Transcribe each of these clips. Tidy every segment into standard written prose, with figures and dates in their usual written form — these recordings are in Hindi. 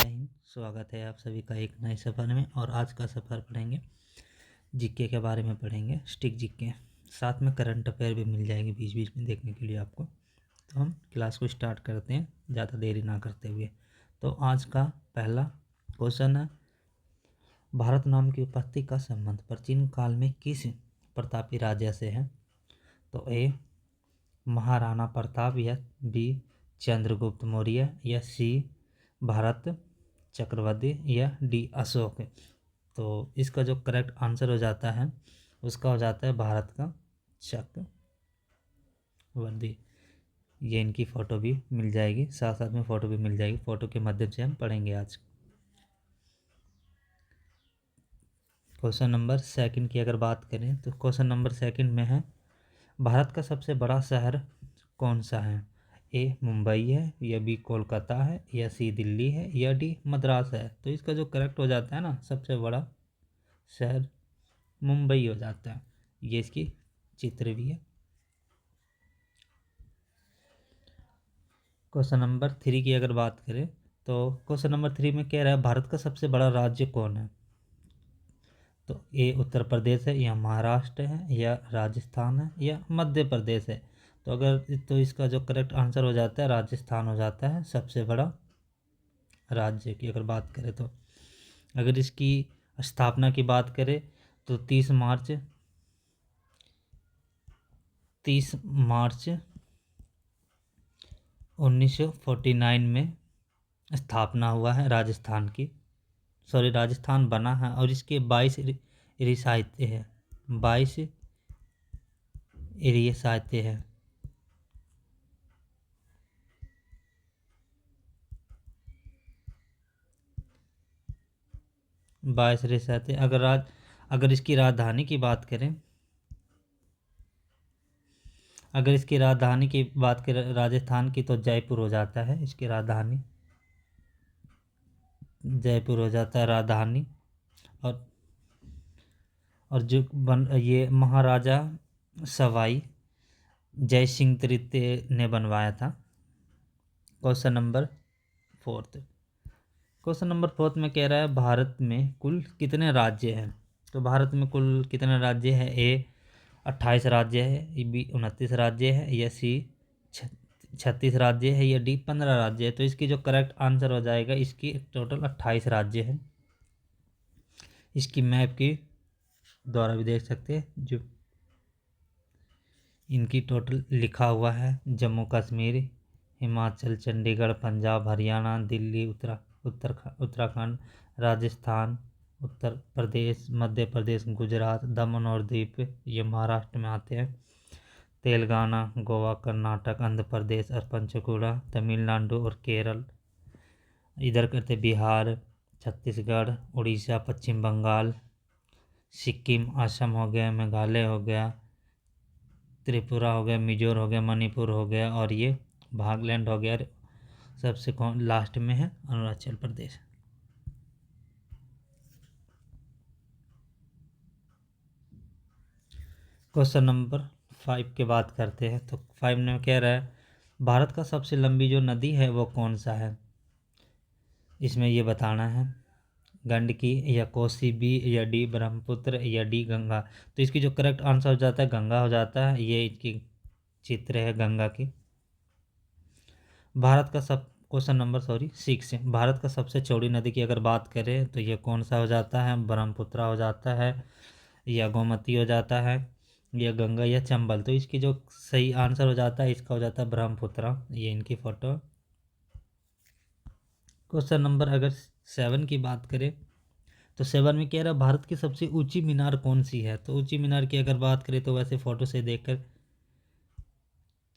जय हिंद। स्वागत है आप सभी का एक नए सफ़र में। और आज का सफ़र पढ़ेंगे जीके के बारे में, पढ़ेंगे स्टिक जीके, साथ में करंट अफेयर भी मिल जाएगी बीच बीच में देखने के लिए आपको। तो हम क्लास को स्टार्ट करते हैं ज़्यादा देरी ना करते हुए। तो आज का पहला क्वेश्चन है, भारत नाम की उत्पत्ति का संबंध प्राचीन काल में किस प्रतापी राजा से है? तो ए महाराणा प्रताप, या बी चंद्रगुप्त मौर्य, या सी भारत चक्रवर्ती, या डी अशोक। तो इसका जो करेक्ट आंसर हो जाता है उसका हो जाता है भारत का चक्रवर्ती। ये इनकी फ़ोटो भी मिल जाएगी, साथ साथ में फ़ोटो भी मिल जाएगी, फ़ोटो के माध्यम से हम पढ़ेंगे आज। क्वेश्चन नंबर सेकंड की अगर बात करें तो क्वेश्चन नंबर सेकंड में है, भारत का सबसे बड़ा शहर कौन सा है? ए मुंबई है, या बी कोलकाता है, या सी दिल्ली है, या डी मद्रास है। तो इसका जो करेक्ट हो जाता है ना, सबसे बड़ा शहर मुंबई हो जाता है। ये इसकी चित्र भी है। क्वेश्चन नंबर 3 की अगर बात करें तो क्वेश्चन नंबर 3 में कह रहा है, भारत का सबसे बड़ा राज्य कौन है? तो ए उत्तर प्रदेश है, या महाराष्ट्र है, या राजस्थान है, या मध्य प्रदेश है। तो इसका जो करेक्ट आंसर हो जाता है राजस्थान हो जाता है सबसे बड़ा राज्य की अगर बात करें तो। अगर इसकी स्थापना की बात करें तो 30 मार्च 1949 में स्थापना हुआ है राजस्थान की। राजस्थान बना है और इसके 22 रियासतें हैं, 22 रियासतें हैं। अगर इसकी राजधानी की बात करें, राजस्थान की, तो जयपुर हो जाता है इसकी राजधानी। जयपुर हो जाता है राजधानी। और ये महाराजा सवाई जय सिंह तृतीय ने बनवाया था। क्वेश्चन नंबर फोर्थ में कह रहा है, भारत में कुल कितने राज्य हैं? तो भारत में कुल कितने राज्य हैं? ए 28 राज्य है, बी 29 राज्य है, या सी 36 राज्य है, या डी 15 राज्य है। तो इसकी जो करेक्ट आंसर हो जाएगा, इसकी टोटल 28 राज्य है। इसकी मैप की द्वारा भी देख सकते हैं, जो इनकी टोटल लिखा हुआ है, जम्मू कश्मीर, हिमाचल, चंडीगढ़, पंजाब, हरियाणा, दिल्ली, उत्तराखंड, राजस्थान, उत्तर प्रदेश, मध्य प्रदेश, गुजरात, दमन और दीप ये महाराष्ट्र में आते हैं, तेलंगाना, गोवा, कर्नाटक, आंध्र प्रदेश और पंचकुला, तमिलनाडु और केरल इधर करते, बिहार, छत्तीसगढ़, उड़ीसा, पश्चिम बंगाल, सिक्किम, असम हो गया, मेघालय हो गया, त्रिपुरा हो गया, मिजोरम हो गया, मणिपुर हो गया, और ये नागालैंड हो गया। सबसे लास्ट में है अरुणाचल प्रदेश। क्वेश्चन नंबर 5 की बात करते हैं। तो 5 में कह रहा है, भारत का सबसे लंबी जो नदी है वो कौन सा है? इसमें ये बताना है, गंडकी, या कोसी, बी या डी ब्रह्मपुत्र, या डी गंगा। तो इसकी जो करेक्ट आंसर हो जाता है गंगा हो जाता है। ये इसकी चित्र है गंगा की। क्वेश्चन नंबर 6 है, भारत का सबसे चौड़ी नदी की अगर बात करें तो ये कौन सा हो जाता है? ब्रह्मपुत्र हो जाता है, या गोमती हो जाता है, या गंगा, या चंबल। तो इसकी जो सही आंसर हो जाता है इसका हो जाता है ब्रह्मपुत्र। ये इनकी फोटो। क्वेश्चन नंबर अगर 7 की बात करें तो 7 में कह रहा है, भारत की सबसे ऊंची मीनार कौन सी है? तो ऊंची मीनार की अगर बात करें तो वैसे फोटो से देखकर,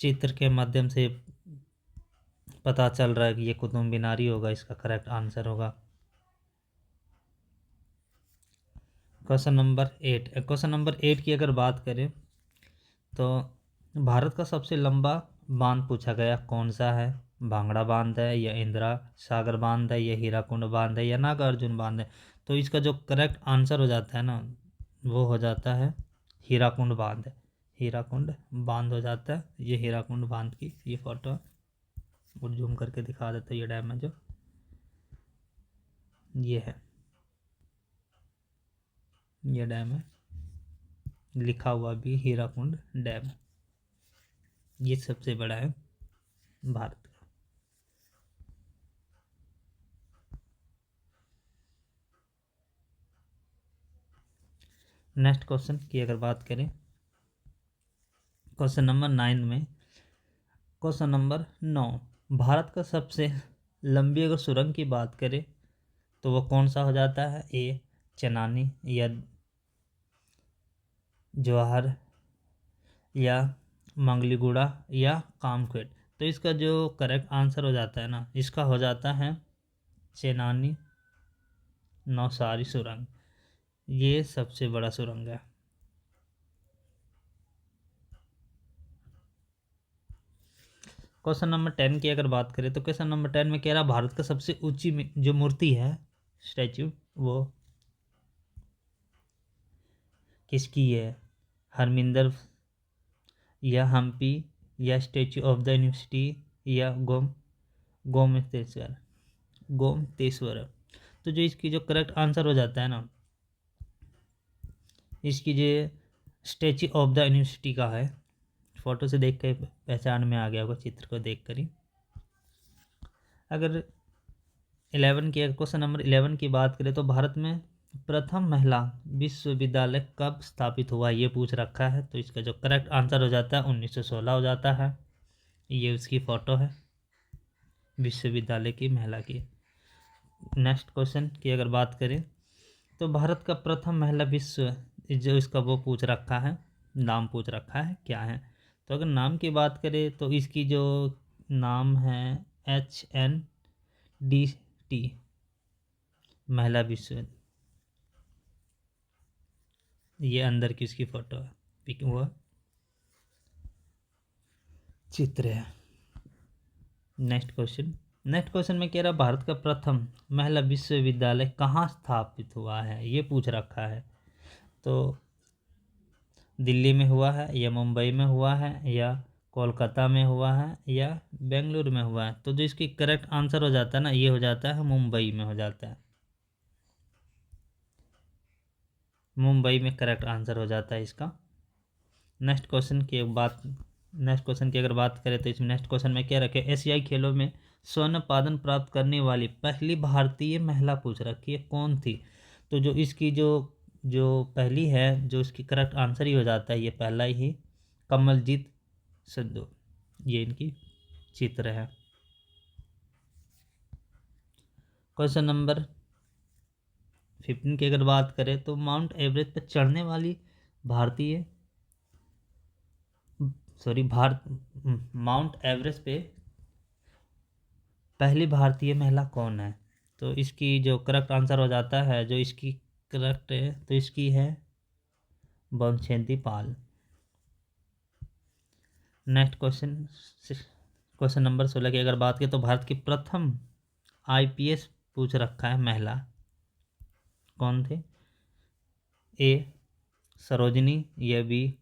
चित्र के माध्यम से पता चल रहा है कि ये कुतुब मीनार ही होगा, इसका करेक्ट आंसर होगा। क्वेश्चन नंबर 8 की अगर बात करें तो भारत का सबसे लंबा बांध पूछा गया कौन सा है? भांगड़ा बांध है, या इंदिरा सागर बांध है, या हीराकुंड बांध है, या नागार्जुन बांध है। तो इसका जो करेक्ट आंसर हो जाता है ना, वो हो जाता है हीराकुंड बांध। हीराकुंड बांध हो जाता है। ये हीराकुंड बांध की ये फोटो और जूम करके दिखा देता है, ये डैम है जो। ये है, ये डैम है, लिखा हुआ भी हीराकुंड डैम। ये सबसे बड़ा है भारत का। नेक्स्ट क्वेश्चन की अगर बात करें, क्वेश्चन नंबर 9 में, क्वेश्चन नंबर 9, भारत का सबसे लंबी अगर सुरंग की बात करें तो वो कौन सा हो जाता है? ए चेनानी, या जवाहर, या मंगलीगुड़ा, या कामखेड़। तो इसका जो करेक्ट आंसर हो जाता है ना, इसका हो जाता है चेनानी नौसारी सुरंग। ये सबसे बड़ा सुरंग है। क्वेश्चन नंबर 10 की अगर बात करें तो क्वेश्चन नंबर 10 में कह रहा भारत का सबसे ऊंची जो मूर्ति है, स्टैच्यू, वो किसकी है? हरमिंदर, या हम्पी, या स्टैच्यू ऑफ द यूनिवर्सिटी, या गोमतेश्वर। गोमतेश्वर। तो जो इसकी जो करेक्ट आंसर हो जाता है ना, इसकी जो स्टैच्यू ऑफ द यूनिवर्सिटी का है। फोटो से देख के पहचान में आ गया होगा, चित्र को देख कर ही। अगर 11 की, क्वेश्चन नंबर 11 की बात करें तो भारत में प्रथम महिला विश्वविद्यालय कब स्थापित हुआ, ये पूछ रखा है। तो इसका जो करेक्ट आंसर हो जाता है 1916 हो जाता है। ये उसकी फ़ोटो है विश्वविद्यालय की महिला की। नेक्स्ट क्वेश्चन की अगर बात करें तो भारत का प्रथम महिला विश्व, जो इसका वो पूछ रखा है, नाम पूछ रखा है, क्या है? तो अगर नाम की बात करें तो इसकी जो नाम है HNDT, महिला विश्व। ये अंदर की उसकी फोटो है, पिक हुआ चित्र है। नेक्स्ट क्वेश्चन में कह रहा भारत का प्रथम महिला विश्वविद्यालय कहाँ स्थापित हुआ है, ये पूछ रखा है। तो दिल्ली में हुआ है, या मुंबई में हुआ है, या कोलकाता में हुआ है, या बेंगलुरु में हुआ है? तो जो इसकी करेक्ट आंसर हो जाता है ना, ये हो जाता है मुंबई में हो जाता है। मुंबई में करेक्ट आंसर हो जाता है इसका। नेक्स्ट क्वेश्चन की अगर बात करें तो इसमें नेक्स्ट क्वेश्चन में क्या रखे, एशियाई खेलों में स्वर्ण पदक प्राप्त करने वाली पहली भारतीय महिला पूछ रखी है, कौन थी? तो जो इसकी जो जो पहली है, जो इसकी करेक्ट आंसर ही हो जाता है ये पहला ही, कमलजीत संधू। ये इनकी चित्र है। क्वेश्चन नंबर 15 की अगर बात करें तो माउंट एवरेस्ट पर चढ़ने वाली भारतीय, माउंट एवरेस्ट पे पहली भारतीय महिला कौन है? तो इसकी जो करेक्ट आंसर हो जाता है, जो इसकी करेक्ट है, तो इसकी है बमशेंद्री पाल। नेक्स्ट क्वेश्चन नंबर 16 की अगर बात करें तो भारत की प्रथम IPS पूछ रखा है महिला, कौन थे? ए सरोजनी, या बी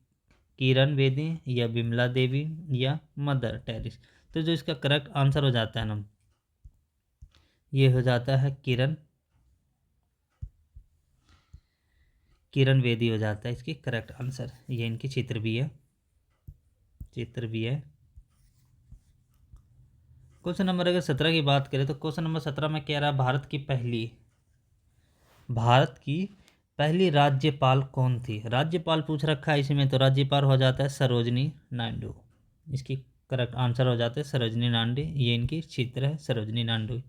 किरण बेदी, या बिमला देवी, या मदर टेरेसा। तो जो इसका करेक्ट आंसर हो जाता है ना, ये हो जाता है किरण बेदी हो जाता है इसकी करेक्ट आंसर। ये इनकी चित्र भी है। क्वेश्चन नंबर अगर 17 की बात करें तो क्वेश्चन नंबर 17 में कह रहा है भारत की पहली राज्यपाल कौन थी? राज्यपाल पूछ रखा है इसमें, तो राज्यपाल हो जाता है सरोजनी नायडू। इसकी करेक्ट आंसर हो जाता है सरोजनी नायडू। ये इनकी चित्र है, सरोजनी नायडू।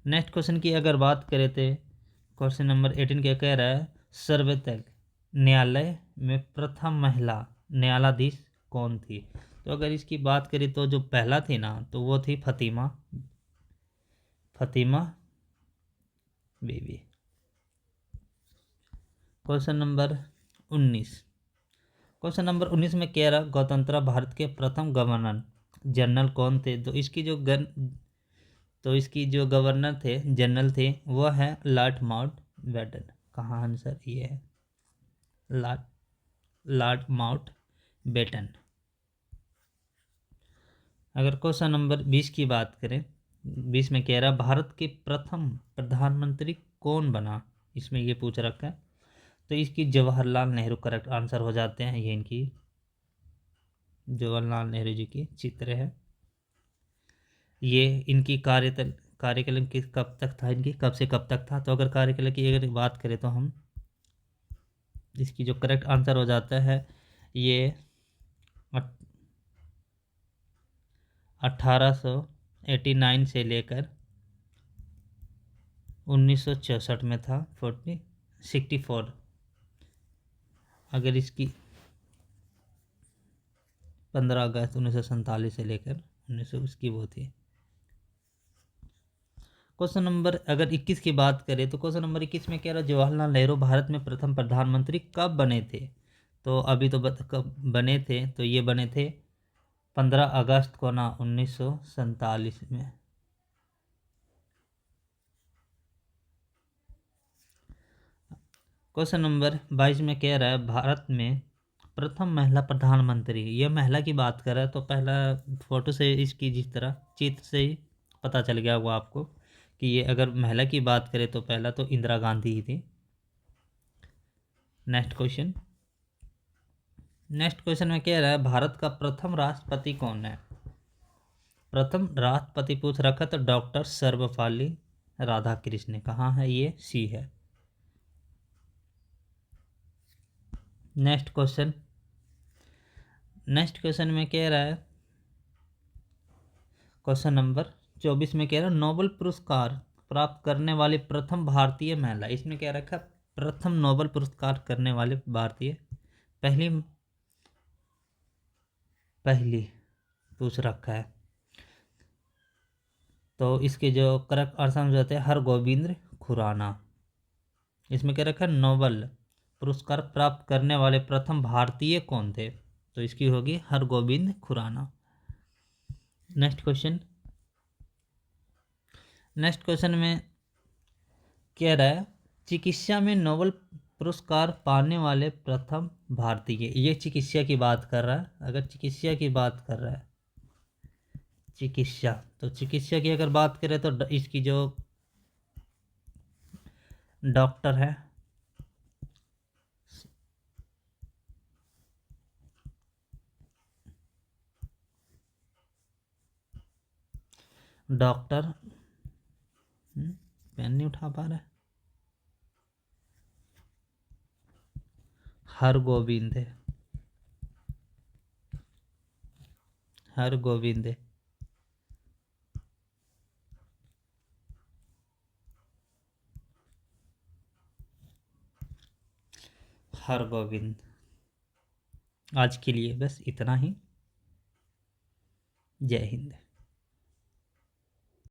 नेक्स्ट क्वेश्चन की अगर बात करें तो क्वेश्चन नंबर 18 क्या कह रहा है, सर्वोच्च न्यायालय में प्रथम महिला न्यायाधीश कौन थी? तो अगर इसकी बात करें तो जो पहला थी ना, तो वो थी फतिमा बीबी। क्वेश्चन नंबर 19 में कह रहा गणतंत्र भारत के प्रथम गवर्नर जनरल कौन थे? तो इसकी जो गवर्नर थे, जनरल थे, वो है लॉर्ड माउंटबेटन। कहाँ आंसर ये है, लॉर्ड माउंटबेटन। अगर क्वेश्चन नंबर 20 की बात करें, 20 में कह रहा है भारत के प्रथम प्रधानमंत्री कौन बना, इसमें ये पूछ रखा है। तो इसकी जवाहरलाल नेहरू करेक्ट आंसर हो जाते हैं। ये इनकी जवाहरलाल नेहरू जी की चित्र है। ये इनकी कार्यकाल कब तक था, इनकी कब से कब तक था। तो अगर कार्यकाल की अगर बात करें तो हम इसकी जो करेक्ट आंसर हो जाता है ये 1889 से लेकर 1964 में था, 64। अगर इसकी 15 अगस्त 1947 से लेकर 1900 उसकी वो थी। क्वेश्चन नंबर अगर 21 की बात करें तो क्वेश्चन नंबर 21 में कह रहा है जवाहरलाल नेहरू भारत में प्रथम प्रधानमंत्री कब बने थे। तो अभी तो कब बने थे, तो ये बने थे 15 अगस्त को ना 1947 में। क्वेश्चन नंबर 22 में कह रहा है भारत में प्रथम महिला प्रधानमंत्री, ये महिला की बात कर रहा है। तो पहला फोटो से इसकी जिस तरह चित्र से ही पता चल गया वो आपको कि ये अगर महिला की बात करें तो पहला तो इंदिरा गांधी ही थी। नेक्स्ट क्वेश्चन में कह रहा है भारत का प्रथम राष्ट्रपति कौन है। प्रथम राष्ट्रपति पूछ रखा तो डॉक्टर सर्वपल्ली राधाकृष्ण। कहाँ है ये, सी है। नेक्स्ट क्वेश्चन में कह रहा है क्वेश्चन नंबर 24 में कह रहा है नोबेल पुरस्कार प्राप्त करने वाली प्रथम भारतीय महिला। इसमें क्या रखा, प्रथम नोबेल पुरस्कार करने वाले भारतीय, पहली पूछ रखा है। तो इसके जो करेक्ट आंसर होते हैं हरगोविंद खुराना। इसमें क्या रखा है नोबेल पुरस्कार प्राप्त करने वाले प्रथम भारतीय कौन थे। तो इसकी होगी हरगोविंद खुराना। नेक्स्ट क्वेश्चन में कह रहा है चिकित्सा में नोबेल पुरस्कार पाने वाले प्रथम भारतीय। ये चिकित्सा की बात कर रहा है। अगर चिकित्सा की बात कर रहा है तो चिकित्सा की अगर बात करें तो इसकी जो डॉक्टर है डॉक्टर पेन नहीं उठा पा रहा है, हरगोविंद हरगोविंद आज के लिए बस इतना ही। जय हिंद।